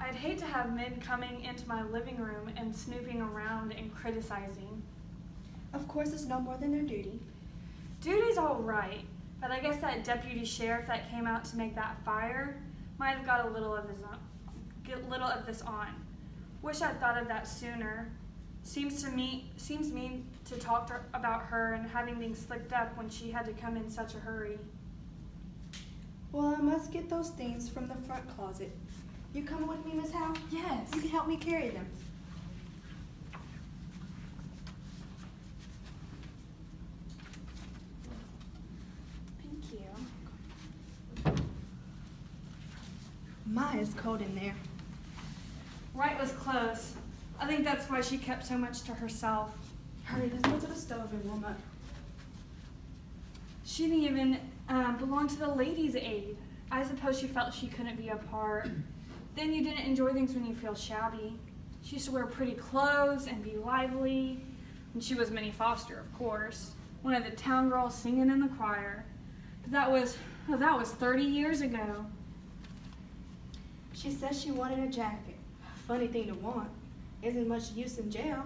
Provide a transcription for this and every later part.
I'd hate to have men coming into my living room and snooping around and criticizing. Of course, it's no more than their duty. Duty's all right, but I guess that deputy sheriff that came out to make that fire might have got a little of this on. Wish I'd thought of that sooner. Seems mean to talk about her and having things slicked up when she had to come in such a hurry. Well, I must get those things from the front closet. You coming with me, Miss Howe? Yes. You can help me carry them. Thank you. My, it's cold in there. Right was close. I think that's why she kept so much to herself. Hurry, let's go to the stove and warm up. She didn't even belong to the ladies' aid. I suppose she felt she couldn't be a part. Then you didn't enjoy things when you feel shabby. She used to wear pretty clothes and be lively. And she was Minnie Foster, of course, one of the town girls singing in the choir. But that was 30 years ago. She says she wanted a jacket. Funny thing to want. Isn't much use in jail.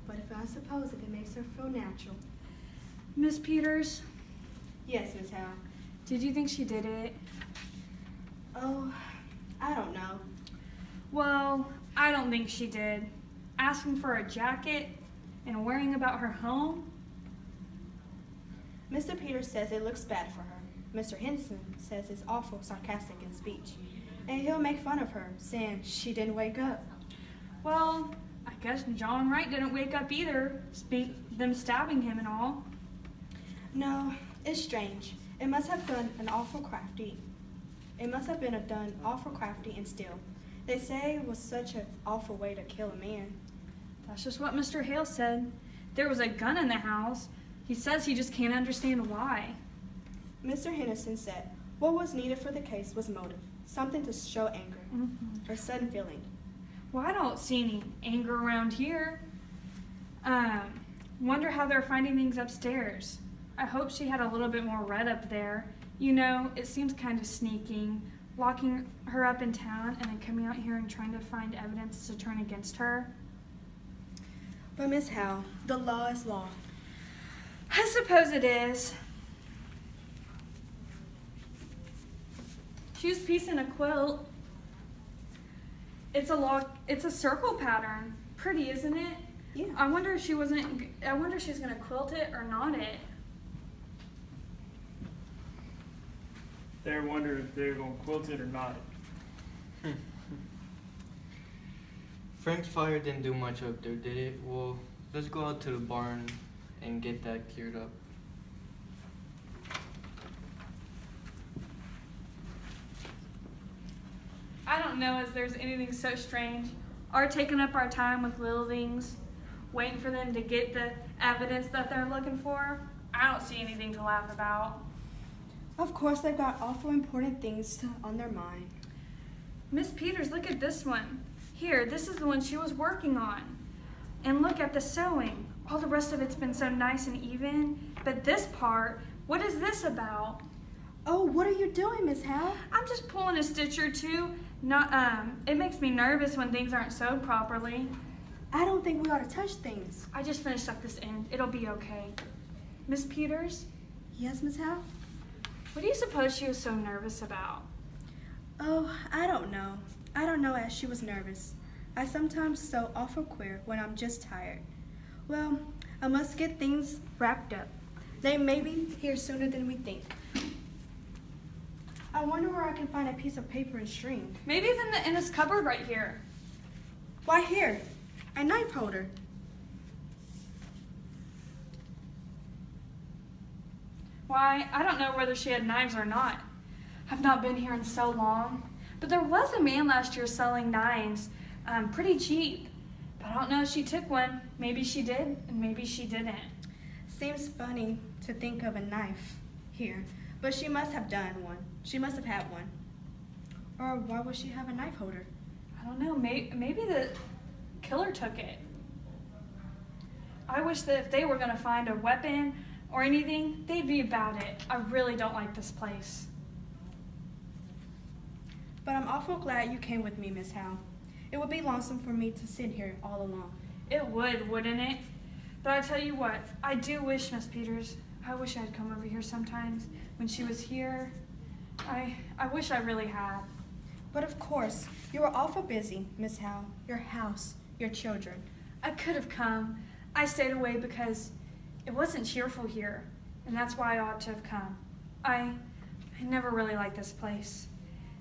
But I suppose if it makes her feel natural. Miss Peters? Yes, Miss Howe. Did you think she did it? Oh, I don't know. Well, I don't think she did. Asking for a jacket and worrying about her home? Mr. Peters says it looks bad for her. Mr. Henderson says it's awful sarcastic in speech. And he'll make fun of her, saying she didn't wake up. Well, I guess John Wright didn't wake up either, them stabbing him and all. No, it's strange. It must have been awful crafty and still. They say it was such an awful way to kill a man. That's just what Mr. Hale said. There was a gun in the house. He says he just can't understand why. Mr. Henderson said what was needed for the case was motive, something to show anger, or sudden feeling. Well, I don't see any anger around here. Wonder how they're finding things upstairs. I hope she had a little bit more red up there. You know, it seems kind of sneaking, locking her up in town and then coming out here and trying to find evidence to turn against her. But Miss Howe, the law is law. I suppose it is. She was piecing a quilt. It's a circle pattern. Pretty, isn't it? Yeah. I wonder if she's gonna quilt it or knot it. They wonder if they're going to quilt it or not. Frank's fire didn't do much up there, did it? Well, let's go out to the barn and get that cleared up. I don't know as there's anything so strange. Our taking up our time with little things, waiting for them to get the evidence that they're looking for. I don't see anything to laugh about. Of course, they've got awful important things on their mind. Miss Peters, look at this one. Here, this is the one she was working on. And look at the sewing. All the rest of it's been so nice and even. But this part, what is this about? Oh, what are you doing, Miss Howe? I'm just pulling a stitch or two. It makes me nervous when things aren't sewed properly. I don't think we ought to touch things. I just finished up this end. It'll be okay. Miss Peters? Yes, Miss Howe? What do you suppose she was so nervous about? Oh, I don't know. I don't know as she was nervous. I sometimes sew awful queer when I'm just tired. Well, I must get things wrapped up. They may be here sooner than we think. I wonder where I can find a piece of paper and string. Maybe it's in this cupboard right here. Why, here, a knife holder. Why, I don't know whether she had knives or not. I've not been here in so long. But there was a man last year selling knives, pretty cheap. But I don't know if she took one. Maybe she did, and maybe she didn't. Seems funny to think of a knife here, but she must have done one. She must have had one. Or why would she have a knife holder? I don't know. Maybe the killer took it. I wish that if they were going to find a weapon or anything, they'd be about it. I really don't like this place. But I'm awful glad you came with me, Miss Howe. It would be lonesome for me to sit here all alone. It would, wouldn't it? But I tell you what, I do wish, Miss Peters, I wish I'd come over here sometimes when she was here. I wish I really had. But of course, you were awful busy, Miss Howe. Your house, your children. I could have come. I stayed away because it wasn't cheerful here, and that's why I ought to have come. I never really liked this place.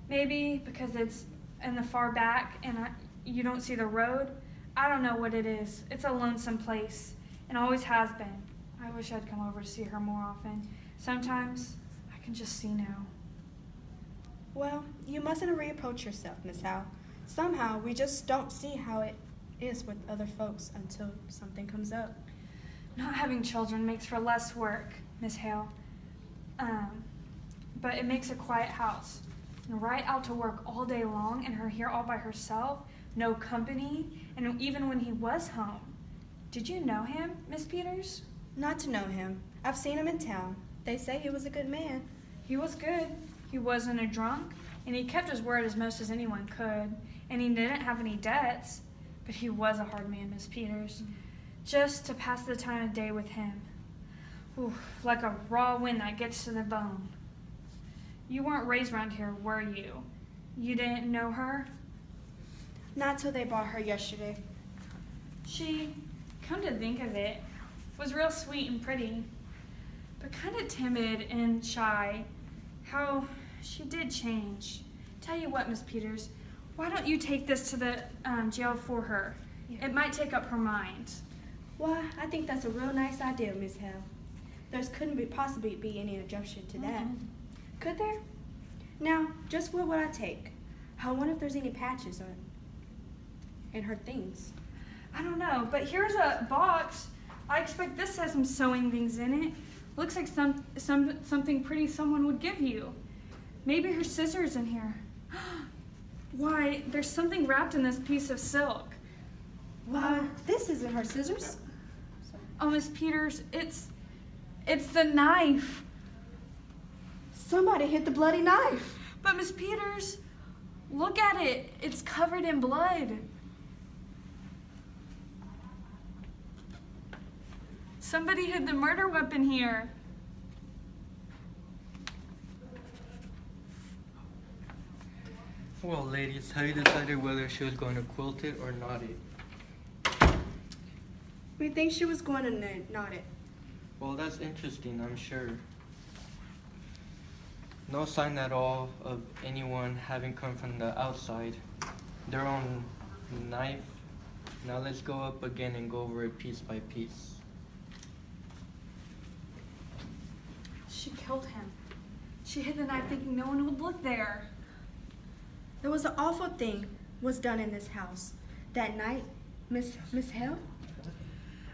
Maybe because it's in the far back and you don't see the road. I don't know what it is. It's a lonesome place, and always has been. I wish I'd come over to see her more often. Sometimes I can just see now. Well, you mustn't reapproach yourself, Miss Howe. Somehow, we just don't see how it is with other folks until something comes up. Not having children makes for less work, Miss Hale. But it makes a quiet house. And right out to work all day long and her here all by herself, no company, and even when he was home. Did you know him, Miss Peters? Not to know him. I've seen him in town. They say he was a good man. He was good. He wasn't a drunk, and he kept his word as most as anyone could, and he didn't have any debts, but he was a hard man, Miss Peters. Just to pass the time of day with him. Ooh, like a raw wind that gets to the bone. You weren't raised around here, were you? You didn't know her? Not till they brought her yesterday. She, come to think of it, was real sweet and pretty, but kind of timid and shy. How she did change. Tell you what, Miss Peters, why don't you take this to the jail for her? Yeah. It might take up her mind. Why, I think that's a real nice idea, Miss Hale. There couldn't possibly be any objection to that. Mhm. Could there? Now, just what would I take? I wonder if there's any patches on in her things. I don't know, but here's a box. I expect this has some sewing things in it. Looks like something pretty someone would give you. Maybe her scissors in here. Why, there's something wrapped in this piece of silk. Why, this isn't her scissors. Oh, Miss Peters, it's the knife. Somebody hit the bloody knife. But Miss Peters, look at it. It's covered in blood. Somebody hid the murder weapon here. Well, ladies, have you decided whether she was going to quilt it or knot it? We think she was going to knot it. Well, that's interesting, I'm sure. No sign at all of anyone having come from the outside. Their own knife. Now let's go up again and go over it piece by piece. She killed him. She hid the knife thinking no one would look there. There was an awful thing was done in this house. That night, Miss Hale?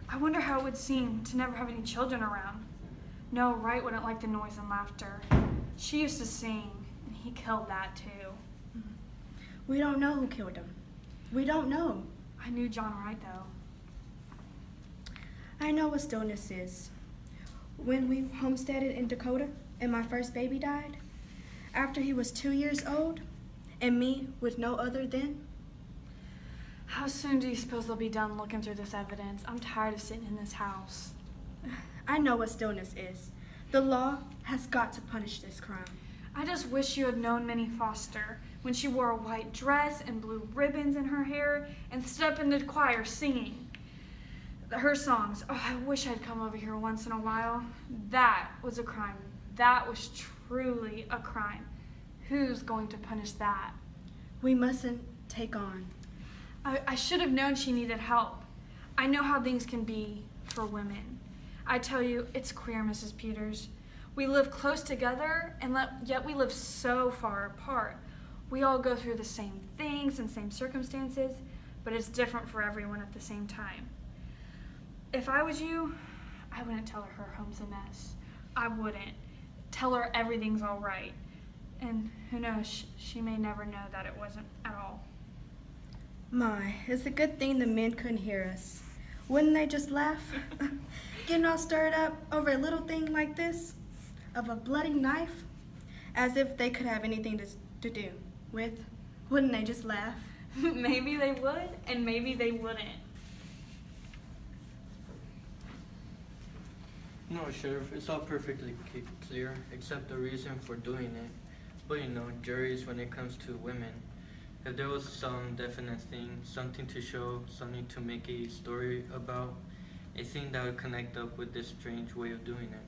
I wonder how it would seem to never have any children around. No, Wright wouldn't like the noise and laughter. She used to sing, and he killed that too. We don't know who killed him. We don't know. I knew John Wright, though. I know what stillness is. When we homesteaded in Dakota and my first baby died, after he was 2 years old, and me with no other then. How soon do you suppose they'll be done looking through this evidence? I'm tired of sitting in this house. I know what stillness is. The law has got to punish this crime. I just wish you had known Minnie Foster when she wore a white dress and blue ribbons in her hair and stood up in the choir singing her songs. Oh, I wish I'd come over here once in a while. That was a crime. That was truly a crime. Who's going to punish that? We mustn't take on. I should have known she needed help. I know how things can be for women. I tell you, it's queer, Mrs. Peters. We live close together, and yet we live so far apart. We all go through the same things and same circumstances, but it's different for everyone at the same time. If I was you, I wouldn't tell her home's a mess. I wouldn't. Tell her everything's all right. And who knows, she may never know that it wasn't at all. My, it's a good thing the men couldn't hear us. Wouldn't they just laugh? Getting all stirred up over a little thing like this, of a bloody knife, as if they could have anything to do with, wouldn't they just laugh? Maybe they would, and maybe they wouldn't. No, Sheriff, it's all perfectly clear, except the reason for doing it. But juries, when it comes to women, if there was some definite thing, something to show, something to make a story about, a thing that would connect up with this strange way of doing it.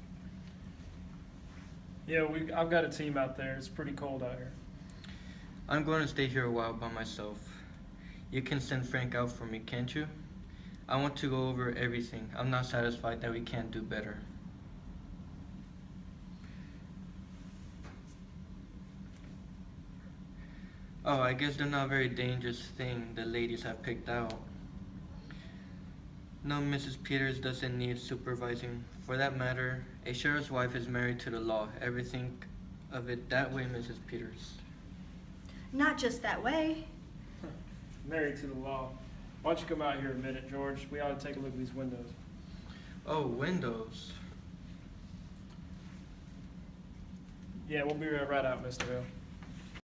Yeah, I've got a team out there. It's pretty cold out here. I'm going to stay here a while by myself. You can send Frank out for me, can't you? I want to go over everything. I'm not satisfied that we can't do better. Oh, I guess they're not a very dangerous thing the ladies have picked out. No, Mrs. Peters doesn't need supervising. For that matter, a sheriff's wife is married to the law. Ever think of it that way, Mrs. Peters? Not just that way. Married to the law. Why don't you come out here a minute, George? We ought to take a look at these windows. Oh, windows. Yeah, we'll be right out, Mr. Hill.